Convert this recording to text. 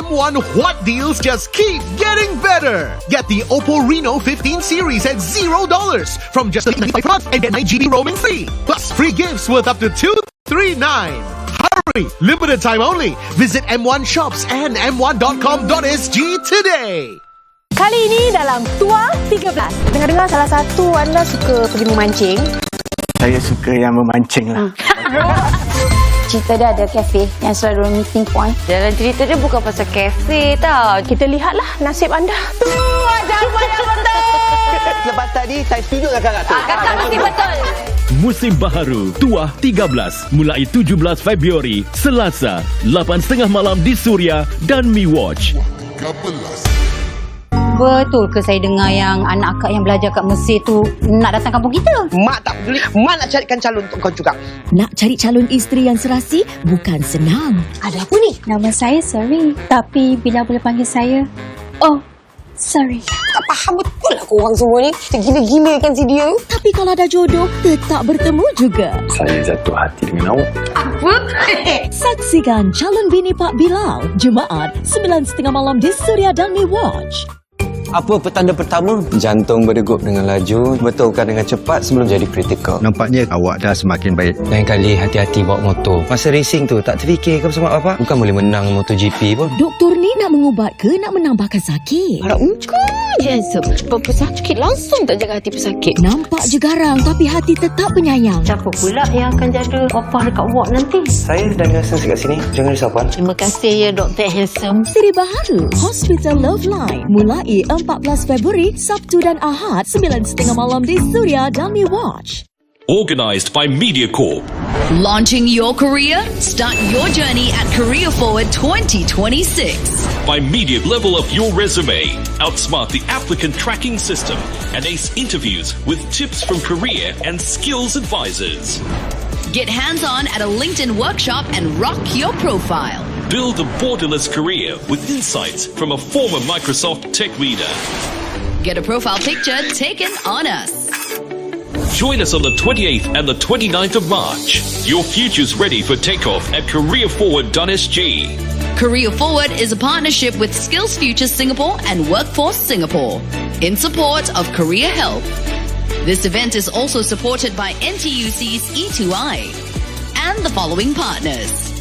M1 What Deals just keep getting better. Get the Oppo Reno 15 series at $0 from just $95 per month and get 9 GB roaming free. Plus free gifts worth up to $239. Hurry! Limited time only. Visit M1 shops and m1.com.sg today. Kali ini dalam Tua 13. Dengar-dengar salah satu anda suka pergi memancing. Saya suka yang memancing lah. Cerita dia ada kafe yang selalu meeting point. Dalam cerita dia bukan pasal kafe tau. Kita lihatlah nasib anda. Tu jawapan yang betul. Lepas tadi saya setuju dengan kakak tu. Kakak mesti betul. Musim Baharu Tuah 13 mulai 17 Februari Selasa 8.30 malam di Suria dan Mi Watch. Betul ke saya dengar yang anak akak yang belajar kat Mesir tu nak datang kampung kita? Mak tak peduli. Mak nak carikan calon untuk kau juga. Nak cari calon isteri yang serasi bukan senang. Ada apa ni? Nama saya Seri, tapi bila boleh panggil saya, oh, Seri. Tak faham betul lah korang semua ni. Kita gila-gila kan si dia. Tapi kalau ada jodoh, tetap bertemu juga. Saya jatuh hati dengan awak. Apa? Saksikan calon bini Pak Bilal Jumaat 9.30 malam di Suria dan Mi Watch. Apa petanda pertama? Jantung berdegup dengan laju, betulkan dengan cepat sebelum jadi kritikal. Nampaknya awak dah semakin baik. Lain kali hati-hati bawa motor. Masa racing tu tak terfikir ke pasal mak bapak? Bukan boleh menang MotoGP pun. Doktor ni nak mengubat ke nak menambahkan sakit? Harap muncul je cepat pesakit langsung tak jaga hati pesakit. Nampak je garang tapi hati tetap penyayang. Siapa pula yang akan jaga papa dekat ward nanti? Saya dan Hanson dekat sini. Jangan risau puan. Terima kasih ya Dr. Handsome. Siri baharu Hospital Love Line mulai 14 Februari Sabtu dan Ahad 9.30 malam di Suria dan Mi Watch. Organised by MediaCorp. Launching your career? Start your journey at Career Forward 2026. By Media, level up your resume, outsmart the applicant tracking system, and ace interviews with tips from career and skills advisors. Get hands-on at a LinkedIn workshop and rock your profile. Build a borderless career with insights from a former Microsoft tech leader. Get a profile picture taken on us. Join us on the 28th and the 29th of March. Your future's ready for takeoff at careerforward.sg. Career Forward is a partnership with Skills Future Singapore and Workforce Singapore in support of Career Health. This event is also supported by NTUC's E2I and the following partners: